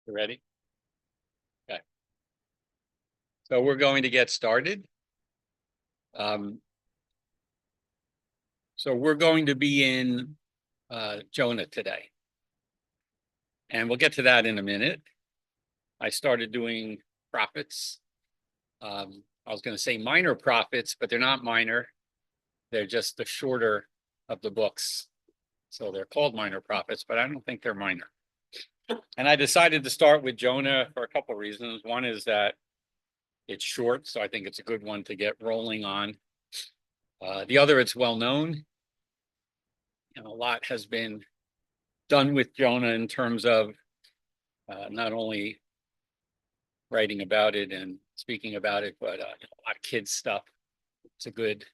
You ready? Okay. So we're going to get started. So we're going to be in Jonah today. And we'll get to that in a minute. I started doing prophets. I was going to say minor prophets, but they're not minor. They're just the shorter of the books. So they're called minor prophets, but I don't think they're minor. And I decided to start with Jonah for a couple of reasons. One is that it's short, so I think it's a good one to get rolling on. The other, it's well known. And a lot has been done with Jonah in terms of not only writing about it and speaking about it, but a lot of kids stuff. It's a good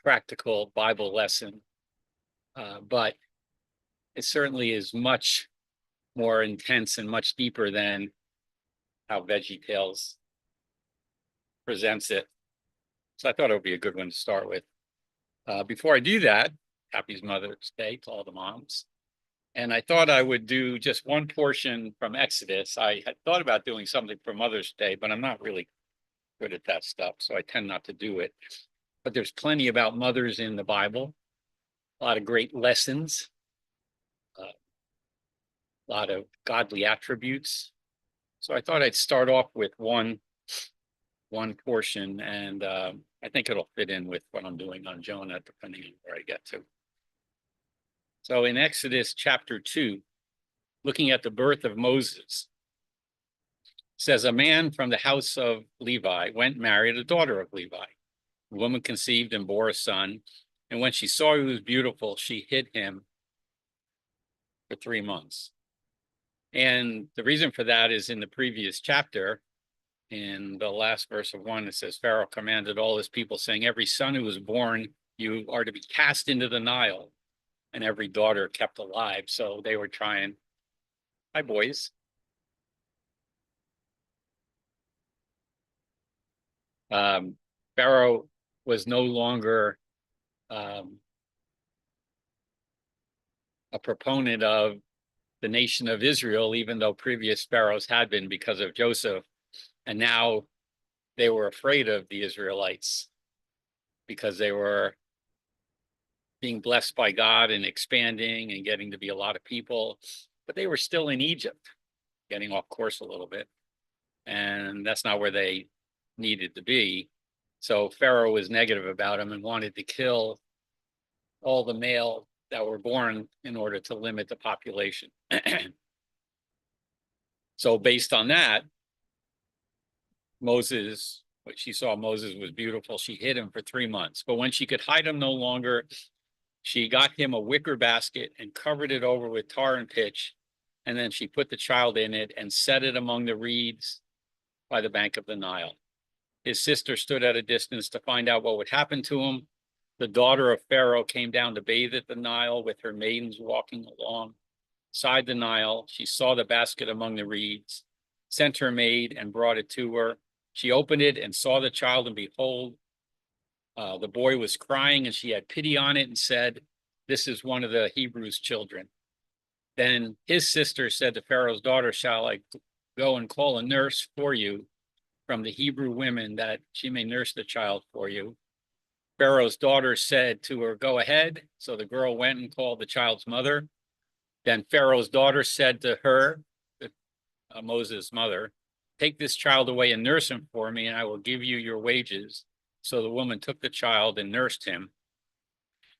practical Bible lesson, but it certainly is much more intense and much deeper than how VeggieTales presents it. So I thought it would be a good one to start with. Before I do that, happy Mother's Day to all the moms. And I thought I would do just one portion from Exodus. I had thought about doing something for Mother's Day, but I'm not really good at that stuff, so I tend not to do it. But there's plenty about mothers in the Bible, a lot of great lessons, a lot of godly attributes. So I thought I'd start off with one portion, and I think it'll fit in with what I'm doing on Jonah, depending on where I get to. So in Exodus chapter 2, looking at the birth of Moses, says a man from the house of Levi went and married a daughter of Levi. The woman conceived and bore a son, and when she saw he was beautiful, she hid him for 3 months. And the reason for that is in the previous chapter, in the last verse of 1, it says, Pharaoh commanded all his people, saying, every son who was born, you are to be cast into the Nile, and every daughter kept alive. So they were trying, hi boys. Pharaoh was no longer a proponent of the nation of Israel, even though previous pharaohs had been because of Joseph. And now they were afraid of the Israelites because they were being blessed by God and expanding and getting to be a lot of people. But they were still in Egypt, getting off course a little bit. And that's not where they needed to be. So Pharaoh was negative about them and wanted to kill all the male that were born in order to limit the population. So based on that, Moses, when she saw Moses was beautiful, she hid him for 3 months. But when she could hide him no longer, she got him a wicker basket and covered it over with tar and pitch. And then she put the child in it and set it among the reeds by the bank of the Nile. His sister stood at a distance to find out what would happen to him. The daughter of Pharaoh came down to bathe at the Nile with her maidens walking alongside the Nile. She saw the basket among the reeds, sent her maid and brought it to her. She opened it and saw the child, and behold, the boy was crying, and she had pity on it and said, this is one of the Hebrews' children. Then his sister said to Pharaoh's daughter, shall I go and call a nurse for you from the Hebrew women that she may nurse the child for you? Pharaoh's daughter said to her, go ahead. So the girl went and called the child's mother. Then Pharaoh's daughter said to her, Moses' mother, take this child away and nurse him for me, and I will give you your wages. So the woman took the child and nursed him.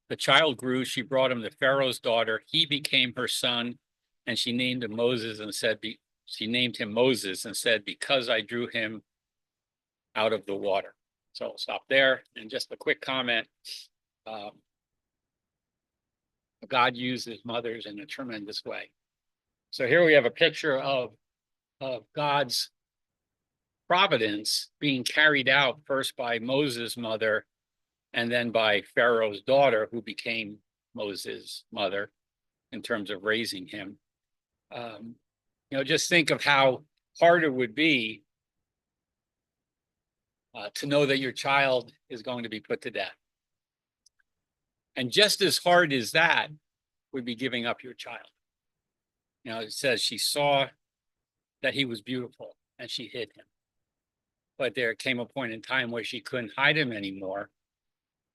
The child grew. She brought him to Pharaoh's daughter. He became her son, and she named him Moses and said, because I drew him out of the water. So I'll stop there. And just a quick comment. God uses mothers in a tremendous way. So here we have a picture of God's providence being carried out first by Moses' mother and then by Pharaoh's daughter, who became Moses' mother in terms of raising him. Just think of how hard it would be to know that your child is going to be put to death. And just as hard as that would be giving up your child. It says she saw that he was beautiful, and she hid him. But there came a point in time where she couldn't hide him anymore.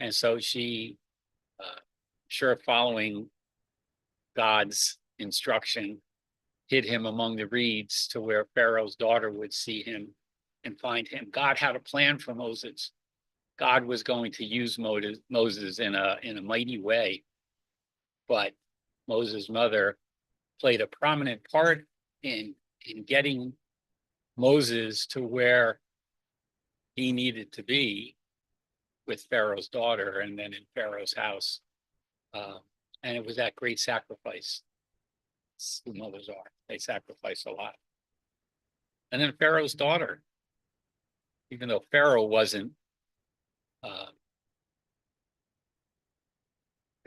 And so she, sure following God's instruction, hid him among the reeds to where Pharaoh's daughter would see him and find him. God had a plan for Moses. God was going to use Moses in a mighty way. But Moses' mother played a prominent part in getting Moses to where he needed to be with Pharaoh's daughter and then in Pharaoh's house. And it was that great sacrifice. That's who mothers are. They sacrifice a lot. And then Pharaoh's daughter, even though Pharaoh wasn't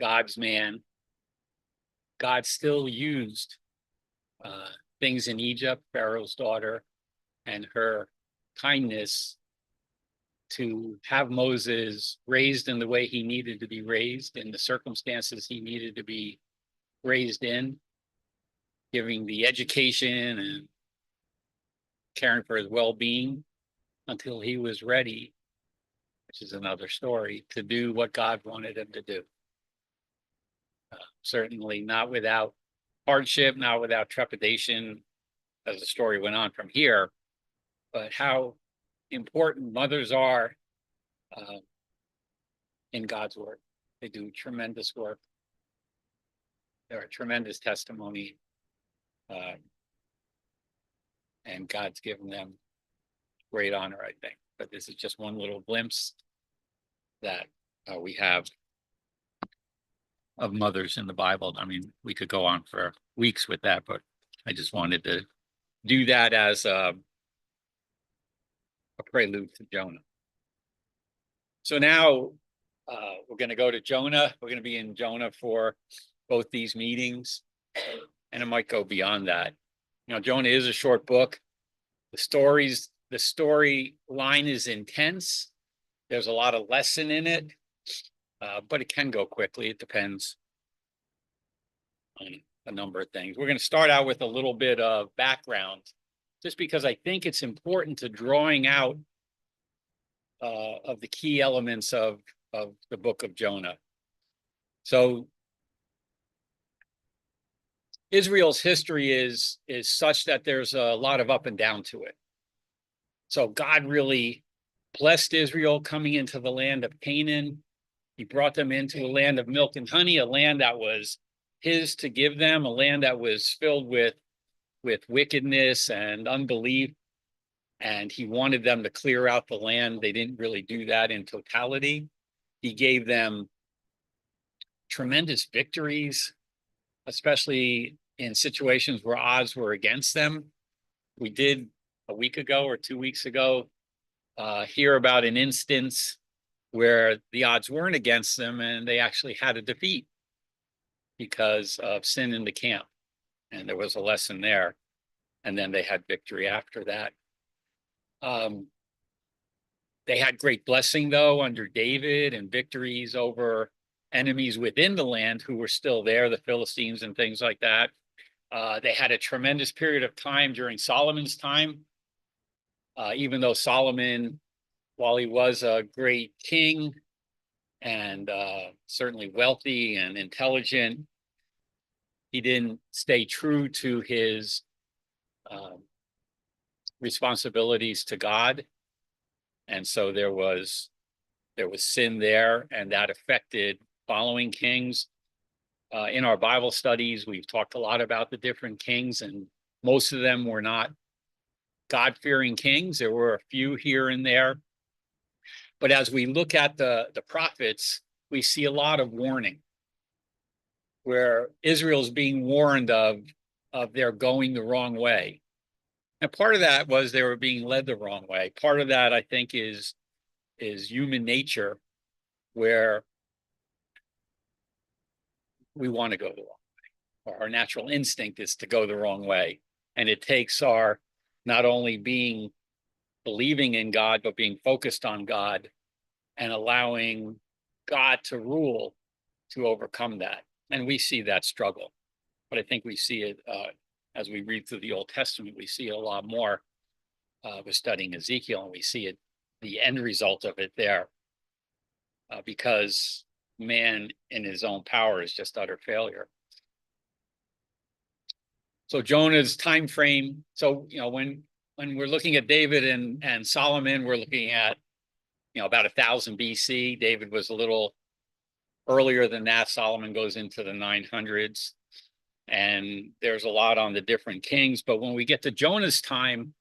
God's man, God still used things in Egypt, Pharaoh's daughter, and her kindness to have Moses raised in the way he needed to be raised, in the circumstances he needed to be raised in, giving the education and caring for his well-being until he was ready, which is another story, to do what God wanted him to do. Certainly not without hardship, not without trepidation, as the story went on from here, but how important mothers are in God's word. They do tremendous work. They're a tremendous testimony, and God's given them great honor, I think. But this is just one little glimpse that we have of mothers in the Bible. I mean, we could go on for weeks with that, but I just wanted to do that as a prelude to Jonah. So now we're going to go to Jonah. We're going to be in Jonah for both these meetings, and it might go beyond that. You know, Jonah is a short book. The storyline is intense. There's a lot of lesson in it, but it can go quickly. It depends on a number of things. We're going to start out with a little bit of background, just because I think it's important to drawing out of the key elements of the book of Jonah. So Israel's history is such that there's a lot of up and down to it. So God really blessed Israel coming into the land of Canaan. He brought them into a land of milk and honey, a land that was his to give them, a land that was filled with wickedness and unbelief. And he wanted them to clear out the land. They didn't really do that in totality. He gave them tremendous victories, especially in situations where odds were against them. We did a week ago or 2 weeks ago hear about an instance where the odds weren't against them and they actually had a defeat because of sin in the camp. And there was a lesson there. And then they had victory after that. They had great blessing, though, under David, and victories over enemies within the land who were still there, the Philistines and things like that. They had a tremendous period of time during Solomon's time, even though Solomon, while he was a great king and certainly wealthy and intelligent, he didn't stay true to his responsibilities to God. And so there was sin there, and that affected following kings. In our Bible studies, we've talked a lot about the different kings, and most of them were not God-fearing kings. There were a few here and there. But as we look at the prophets, we see a lot of warning where Israel's being warned of their going the wrong way. And part of that was they were being led the wrong way. Part of that, I think, is human nature, where we want to go the wrong way. Our natural instinct is to go the wrong way. And it takes our not only believing in God, but being focused on God and allowing God to rule to overcome that. And we see that struggle. But I think we see it as we read through the Old Testament, we see a lot more. We're studying Ezekiel, and we see it, the end result of it there, because man in his own power is just utter failure. So Jonah's time frame. So when we're looking at David and Solomon, we're looking at about 1000 BC. David was a little earlier than that. Solomon goes into the 900s, and there's a lot on the different kings. But when we get to Jonah's time,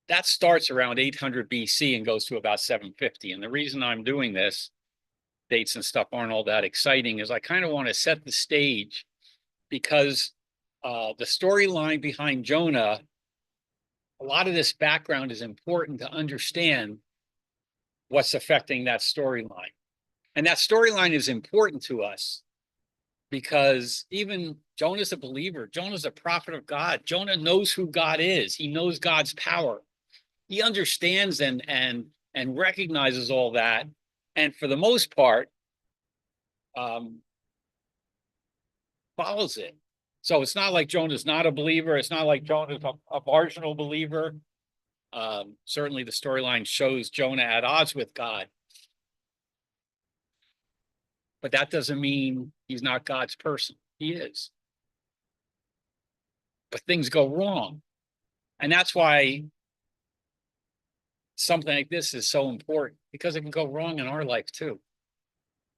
that starts around 800 BC and goes to about 750. And the reason I'm doing this, dates and stuff aren't all that exciting, is I kind of want to set the stage, because the storyline behind Jonah, a lot of this background is important to understand what's affecting that storyline. And that storyline is important to us because even Jonah's a believer. Jonah's a prophet of God. Jonah knows who God is. He knows God's power. He understands and recognizes all that. And for the most part, follows it. So it's not like Jonah's not a believer. It's not like Jonah's a marginal believer. Certainly the storyline shows Jonah at odds with God. But that doesn't mean he's not God's person. He is. But things go wrong. And that's why something like this is so important, because it can go wrong in our life too.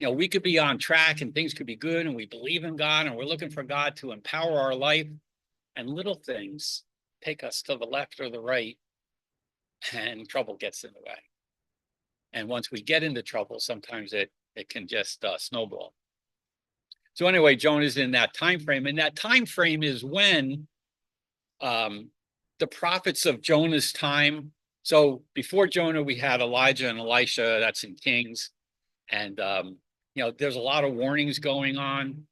We could be on track and things could be good and we believe in God and we're looking for God to empower our life, and little things take us to the left or the right and trouble gets in the way. And once we get into trouble, sometimes it can just snowball. So anyway, Jonah's in that time frame, and that time frame is when the prophets of Jonah's time. So before Jonah, we had Elijah and Elisha. That's in Kings, and there's a lot of warnings going on.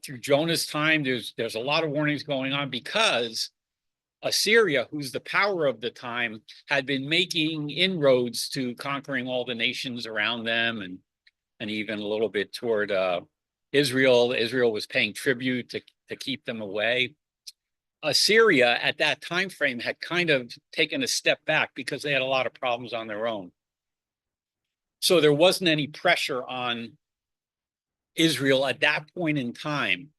Through Jonah's time, there's a lot of warnings going on because Assyria, who's the power of the time, had been making inroads to conquering all the nations around them, and even a little bit toward Israel. Israel was paying tribute to keep them away. Assyria at that time frame had kind of taken a step back because they had a lot of problems on their own. So there wasn't any pressure on Israel at that point in time.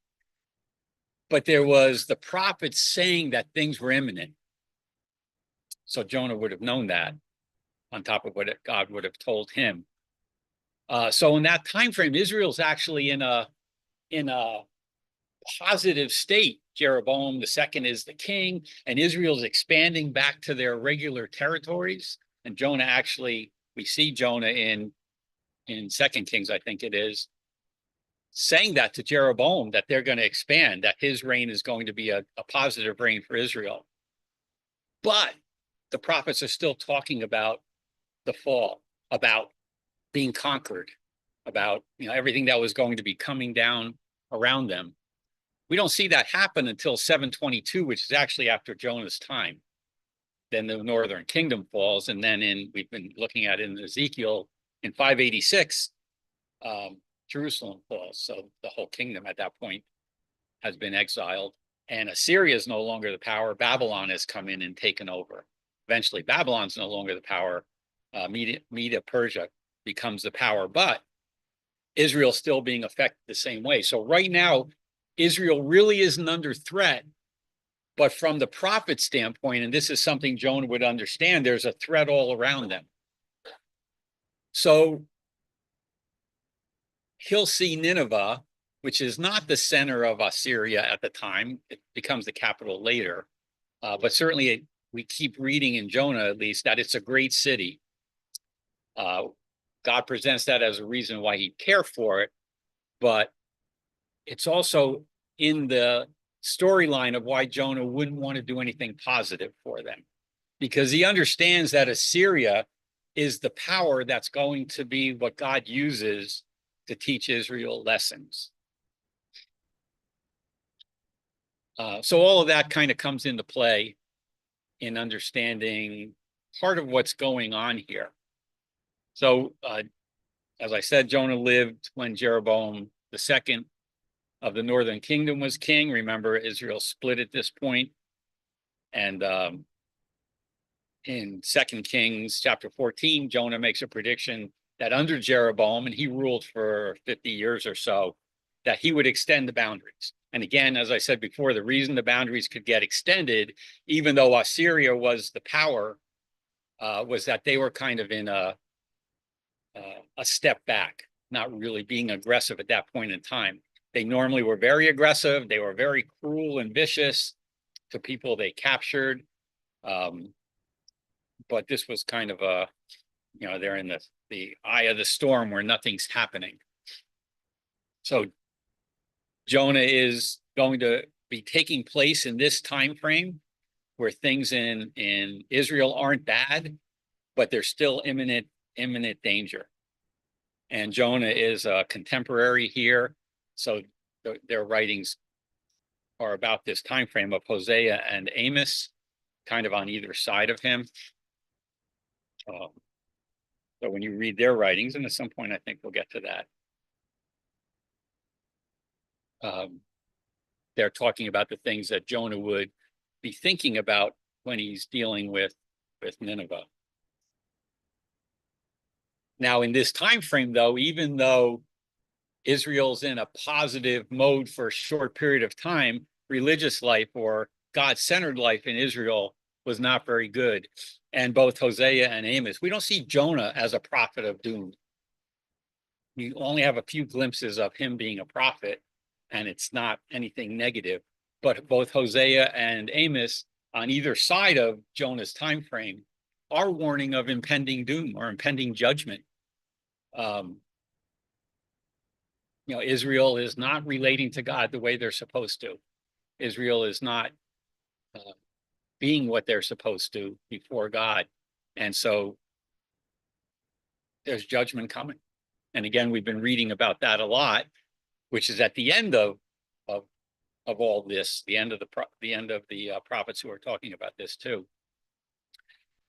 But there was the prophets saying that things were imminent. So Jonah would have known that, on top of what God would have told him. So in that time frame, Israel's actually in a positive state. Jeroboam II is the king, and Israel's expanding back to their regular territories. And Jonah actually, we see Jonah in 2 Kings, I think it is, saying that to Jeroboam, that they're going to expand, that his reign is going to be a positive reign for Israel. But the prophets are still talking about the fall, about being conquered, about everything that was going to be coming down around them. We don't see that happen until 722, which is actually after Jonah's time. Then the northern kingdom falls, and then we've been looking at in Ezekiel in 586, Jerusalem falls. So the whole kingdom at that point has been exiled, and Assyria is no longer the power. Babylon has come in and taken over. Eventually, Babylon's no longer the power. Media Persia becomes the power, but Israel's still being affected the same way. So right now, Israel really isn't under threat, but from the prophet standpoint, and this is something Jonah would understand, there's a threat all around them. So he'll see Nineveh, which is not the center of Assyria at the time. It becomes the capital later. But certainly we keep reading in Jonah, at least, that it's a great city. God presents that as a reason why he'd care for it, but it's also in the storyline of why Jonah wouldn't want to do anything positive for them, because he understands that Assyria is the power that's going to be what God uses to teach Israel lessons. So all of that kind of comes into play in understanding part of what's going on here. So as I said, Jonah lived when Jeroboam II of the northern kingdom was king. Remember, Israel split at this point. And in 2 Kings chapter 14, Jonah makes a prediction that under Jeroboam, and he ruled for 50 years or so, that he would extend the boundaries. And again, as I said before, the reason the boundaries could get extended, even though Assyria was the power, was that they were kind of in a step back, not really being aggressive at that point in time. They normally were very aggressive. They were very cruel and vicious to people they captured. But this was kind of a, they're in the eye of the storm where nothing's happening. So Jonah is going to be taking place in this time frame where things in Israel aren't bad, but there's still imminent danger. And Jonah is a contemporary here, so their writings are about this time frame of Hosea and Amos, kind of on either side of him. So when you read their writings, and at some point I think we'll get to that, they're talking about the things that Jonah would be thinking about when he's dealing with Nineveh. Now, in this time frame, though, even though Israel's in a positive mode for a short period of time, religious life or God-centered life in Israel was not very good. And both Hosea and Amos, we don't see Jonah as a prophet of doom. We only have a few glimpses of him being a prophet, and it's not anything negative. But both Hosea and Amos, on either side of Jonah's time frame, are warning of impending doom or impending judgment. Israel is not relating to God the way they're supposed to. Israel is not being what they're supposed to before God. And so there's judgment coming. And again, we've been reading about that a lot, which is at the end of all this, the end of the prophets who are talking about this too.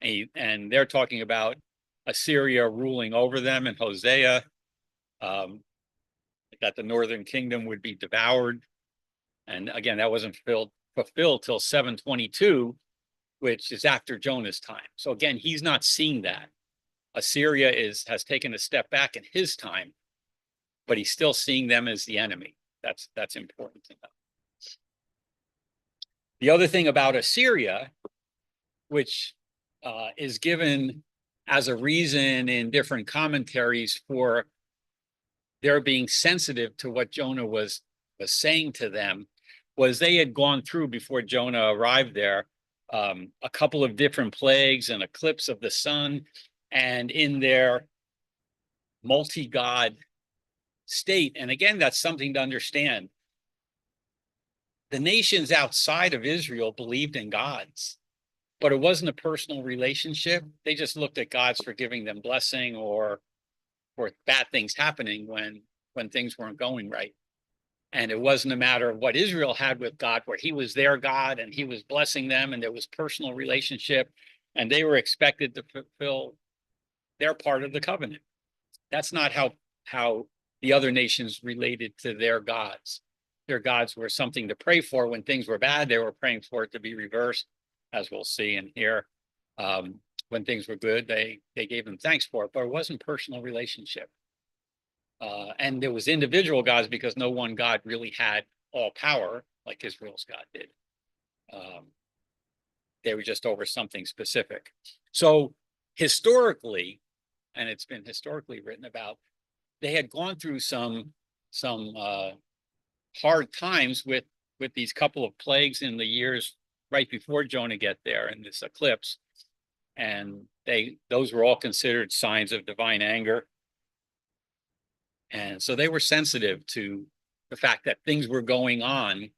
And they're talking about Assyria ruling over them in Hosea, that the northern kingdom would be devoured. And again, that wasn't fulfilled till 722, which is after Jonah's time. So again, he's not seeing that. Assyria has taken a step back in his time, but he's still seeing them as the enemy. That's important to know. The other thing about Assyria, which is given as a reason in different commentaries for their being sensitive to what Jonah was saying to them, was they had gone through, before Jonah arrived there, a couple of different plagues and eclipse of the sun. And in their multi-god state, and again, that's something to understand, the nations outside of Israel believed in gods, but it wasn't a personal relationship. They just looked at gods for giving them blessing or for bad things happening when things weren't going right. And it wasn't a matter of what Israel had with God, where he was their God and he was blessing them and there was personal relationship and they were expected to fulfill their part of the covenant. That's not how the other nations related to their gods. Their gods were something to pray for. When things were bad, they were praying for it to be reversed, as we'll see in here. When things were good, they gave them thanks for it, but it wasn't personal relationship. And there was individual gods because no one God really had all power like Israel's God did. They were just over something specific. So historically, and it's been historically written about, they had gone through some hard times with these couple of plagues in the years right before Jonah get there and this eclipse. And those were all considered signs of divine anger. And so they were sensitive to the fact that things were going on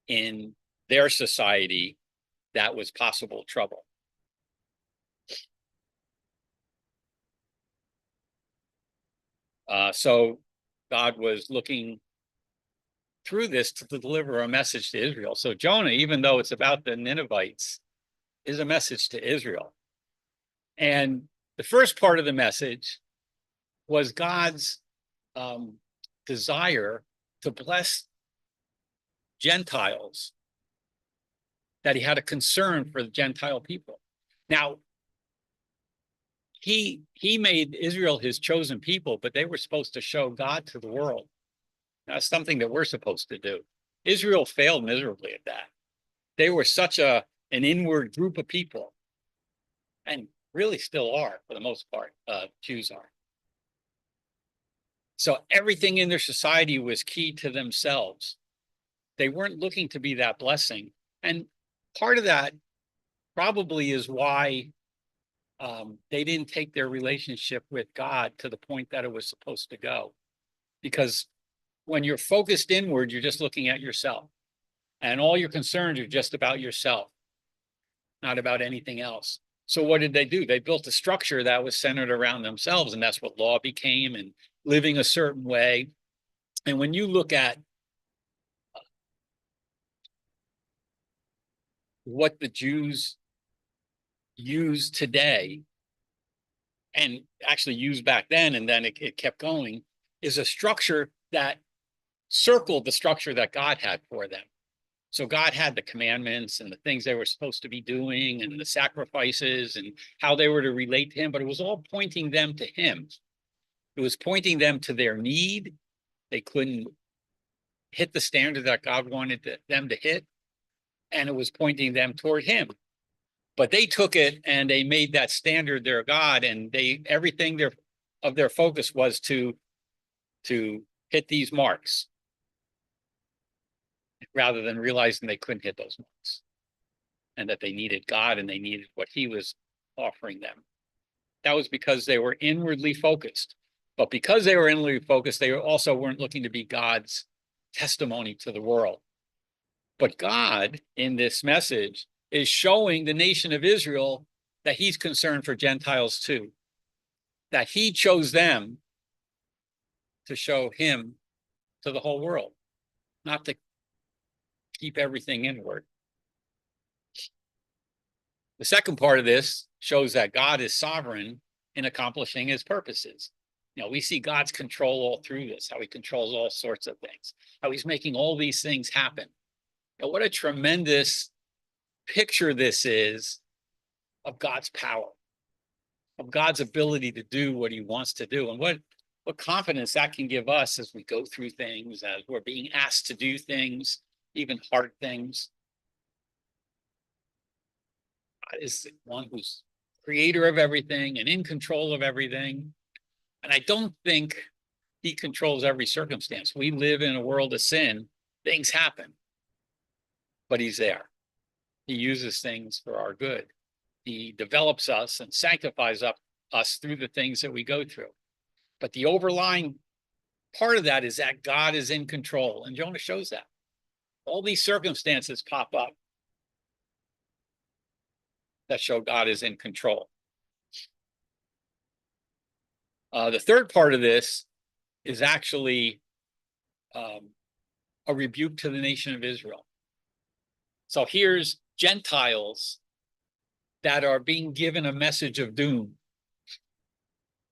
in their society that was possible trouble. So God was looking through this to deliver a message to Israel. So Jonah, even though it's about the Ninevites, is a message to Israel. And the first part of the message was God's desire to bless Gentiles, that he had a concern for the Gentile people. Now, he made Israel his chosen people, but they were supposed to show God to the world. That's something that we're supposed to do. Israel failed miserably at that. They were such an inward group of people, and really still are for the most part. Jews are. So everything in their society was key to themselves. They weren't looking to be that blessing. And part of that probably is why they didn't take their relationship with God to the point that it was supposed to go. Because when you're focused inward, you're just looking at yourself. And all your concerns are just about yourself, not about anything else. So what did they do? They built a structure that was centered around themselves, and that's what law became, and living a certain way. And when you look at what the Jews use today, and actually used back then, and then it kept going, is a structure that circled the structure that God had for them. So God had the commandments and the things they were supposed to be doing and the sacrifices and how they were to relate to him, but it was all pointing them to him. It was pointing them to their need. They couldn't hit the standard that God wanted them to hit, and it was pointing them toward him. But they took it and they made that standard their God, and everything of their focus was to hit these marks, rather than realizing they couldn't hit those marks and that they needed God and they needed what he was offering them. That was because they were inwardly focused. But because they were inwardly focused, they also weren't looking to be God's testimony to the world. But God, in this message, is showing the nation of Israel that he's concerned for Gentiles too, that he chose them to show him to the whole world, not to keep everything inward. The second part of this shows that God is sovereign in accomplishing his purposes. You know, we see God's control all through this, how he controls all sorts of things, how he's making all these things happen. You know, what a tremendous picture this is of God's power, of God's ability to do what he wants to do, and what confidence that can give us as we go through things, as we're being asked to do things, even hard things. God is the one who's creator of everything and in control of everything. And I don't think he controls every circumstance. We live in a world of sin. Things happen. But he's there. He uses things for our good. He develops us and sanctifies us through the things that we go through. But the overlying part of that is that God is in control. And Jonah shows that. All these circumstances pop up that show God is in control. The third part of this is actually a rebuke to the nation of Israel. So here's Gentiles that are being given a message of doom,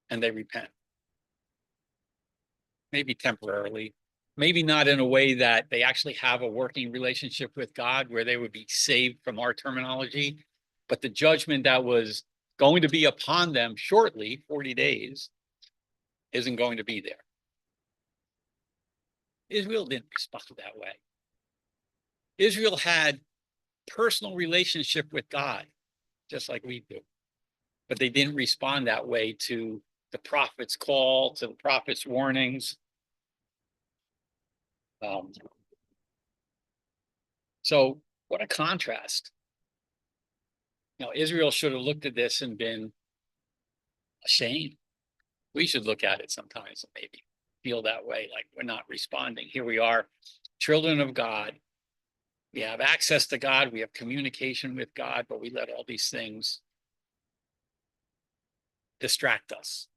and they repent. Maybe temporarily, maybe not in a way that they actually have a working relationship with God where they would be saved from our terminology, but the judgment that was going to be upon them shortly, 40 days, isn't going to be there. Israel didn't respond that way. Israel had personal relationship with God, just like we do. But they didn't respond that way to the prophet's call, to the prophet's warnings. So what a contrast. You know, Israel should have looked at this and been ashamed. We should look at it sometimes and maybe feel that way, like we're not responding. Here we are, children of God. We have access to God. We have communication with God, but we let all these things distract us.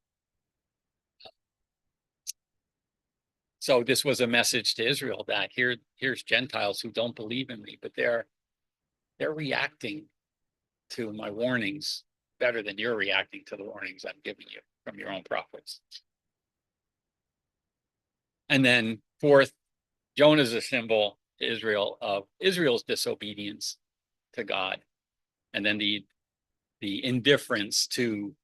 So this was a message to Israel that here's Gentiles who don't believe in me, but they're reacting to my warnings better than you're reacting to the warnings I'm giving you from your own prophets. And then fourth, Jonah is a symbol to Israel of Israel's disobedience to God, and then the indifference to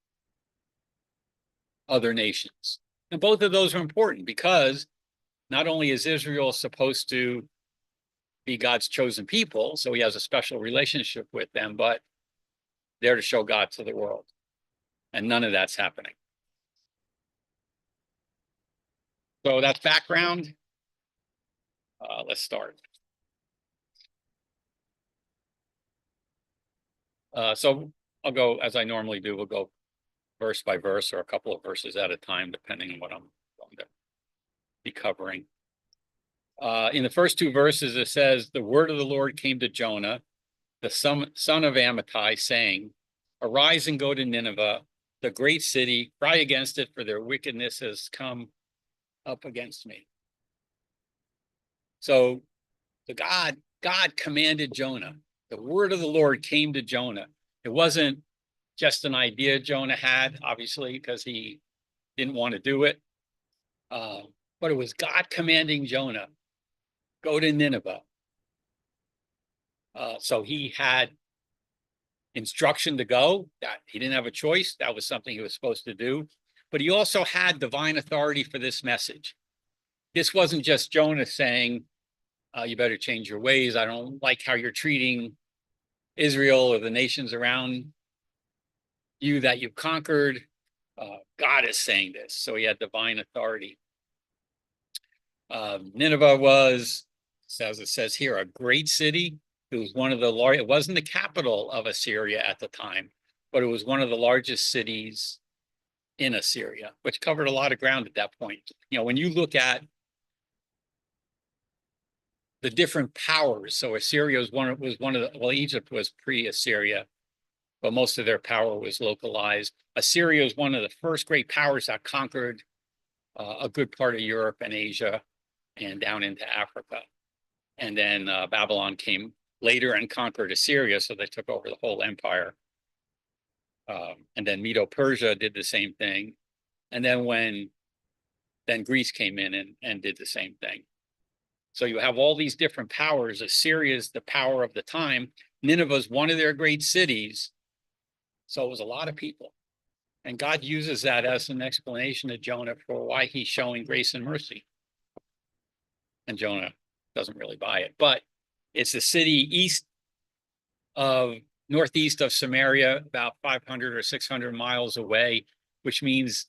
other nations. And both of those are important because not only is Israel supposed to be God's chosen people, so he has a special relationship with them, but they're to show God to the world. And none of that's happening. So that's background. Let's start. So I'll go, as I normally do, we'll go verse by verse or a couple of verses at a time, depending on what I'm going to be covering. In the first two verses, it says, the word of the Lord came to Jonah, the son of Amittai, saying, arise and go to Nineveh, the great city, cry against it, for their wickedness has come up against me. So God commanded Jonah. The word of the Lord came to Jonah. It wasn't just an idea Jonah had, obviously, because he didn't want to do it. But it was God commanding Jonah, go to Nineveh. So he had instruction to go. That he didn't have a choice. That was something he was supposed to do. But he also had divine authority for this message. This wasn't just Jonah saying, you better change your ways. I don't like how you're treating Israel or the nations around you that you've conquered. God is saying this. So he had divine authority. Nineveh was, as it says here, a great city. It was one of the largest, it wasn't the capital of Assyria at the time, but it was one of the largest cities in Assyria, which covered a lot of ground at that point. You know, when you look at the different powers, so Assyria was one of the, well, Egypt was pre-Assyria, but most of their power was localized. Assyria was one of the first great powers that conquered a good part of Europe and Asia and down into Africa. And then Babylon came later and conquered Assyria, so they took over the whole empire. And then Medo-Persia did the same thing. And then then Greece came in and did the same thing. So you have all these different powers. Assyria is the power of the time. Nineveh is one of their great cities. So it was a lot of people. And God uses that as an explanation to Jonah for why he's showing grace and mercy. And Jonah doesn't really buy it. But it's a city northeast of Samaria, about 500 or 600 miles away, which means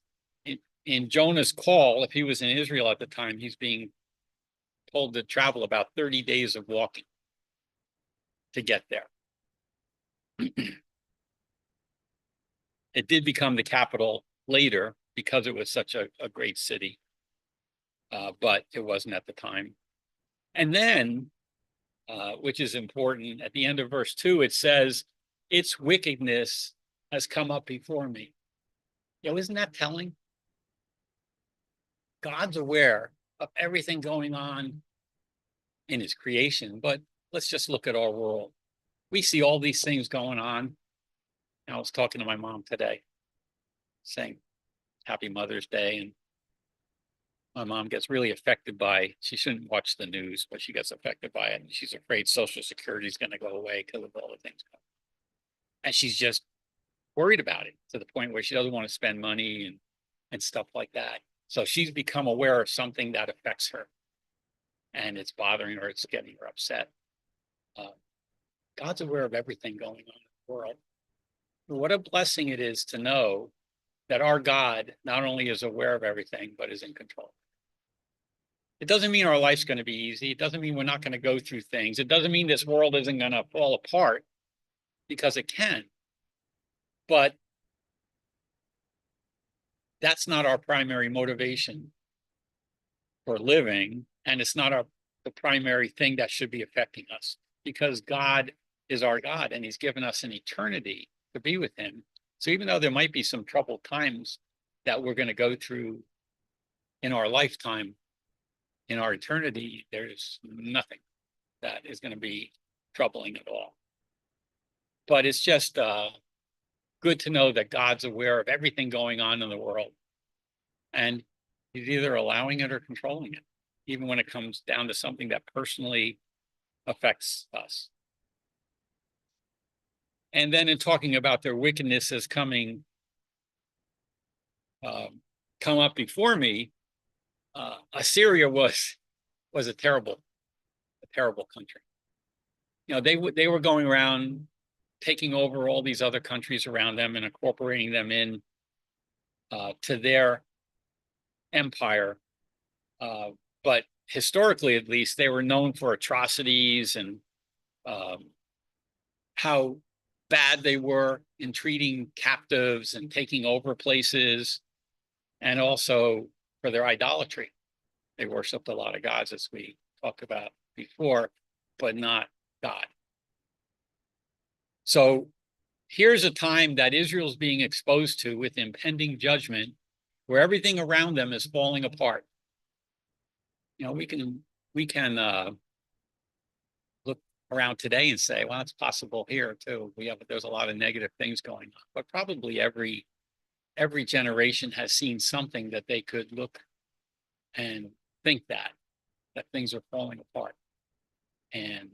in Jonah's call, if he was in Israel at the time, he's being told to travel about 30 days of walking to get there. It did become the capital later because it was such a great city, but it wasn't at the time. And then, which is important, at the end of verse 2, it says, its wickedness has come up before me. You know, isn't that telling? God's aware of everything going on in his creation, but let's just look at our world. We see all these things going on. I was talking to my mom today, saying Happy Mother's Day, and my mom gets really affected by, she shouldn't watch the news, but she gets affected by it. And she's afraid Social Security is going to go away because of all the things going on. And she's just worried about it to the point where she doesn't want to spend money and stuff like that. So she's become aware of something that affects her. And it's bothering her, it's getting her upset. God's aware of everything going on in the world. What a blessing it is to know that our God not only is aware of everything, but is in control. It doesn't mean our life's going to be easy. It doesn't mean we're not going to go through things. It doesn't mean this world isn't going to fall apart, because it can. But that's not our primary motivation for living. And it's not the primary thing that should be affecting us, because God is our God and he's given us an eternity to be with him. So even though there might be some troubled times that we're going to go through in our lifetime, in our eternity, there's nothing that is going to be troubling at all. But it's just good to know that God's aware of everything going on in the world. And he's either allowing it or controlling it. even when it comes down to something that personally affects us. And then in talking about their wickedness as coming, come up before me, Assyria was a terrible country. You know, they were going around taking over all these other countries around them and incorporating them in to their empire. But historically, at least, they were known for atrocities and how bad they were in treating captives and taking over places, and also for their idolatry. They worshiped a lot of gods, as we talked about before, but not God. So here's a time that Israel's being exposed to with impending judgment, where everything around them is falling apart. You know, we can look around today and say, well, it's possible here too. There's a lot of negative things going on, but probably every generation has seen something that they could look and think that things are falling apart, and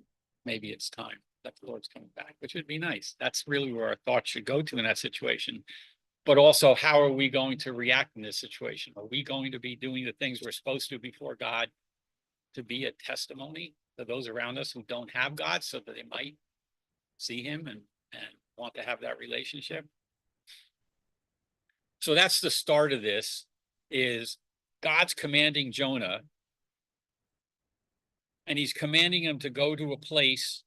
maybe it's time that the Lord's coming back, which would be nice. That's really where our thoughts should go to in that situation. But also, how are we going to react in this situation? Are we going to be doing the things we're supposed to before God to be a testimony to those around us who don't have God, so that they might see him and want to have that relationship? So that's the start of this, is God's commanding Jonah, and he's commanding him to go to a place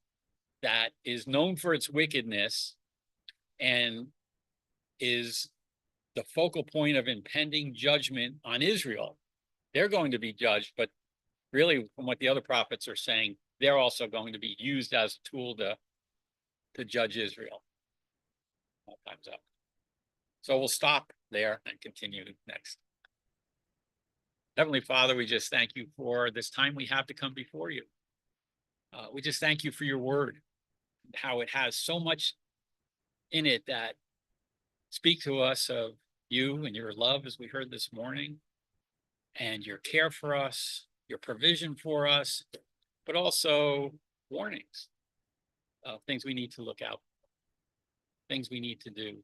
that is known for its wickedness and is the focal point of impending judgment on Israel. They're going to be judged, but really, from what the other prophets are saying, they're also going to be used as a tool to judge Israel. All time's up. So we'll stop there and continue next. Heavenly Father, we just thank you for this time we have to come before you. We just thank you for your word, how it has so much in it that speak to us of you and your love, as we heard this morning, and your care for us, your provision for us, but also warnings of things we need to look out for, things we need to do,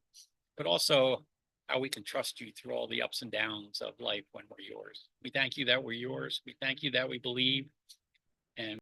but also how we can trust you through all the ups and downs of life when we're yours. We thank you that we're yours. We thank you that we believe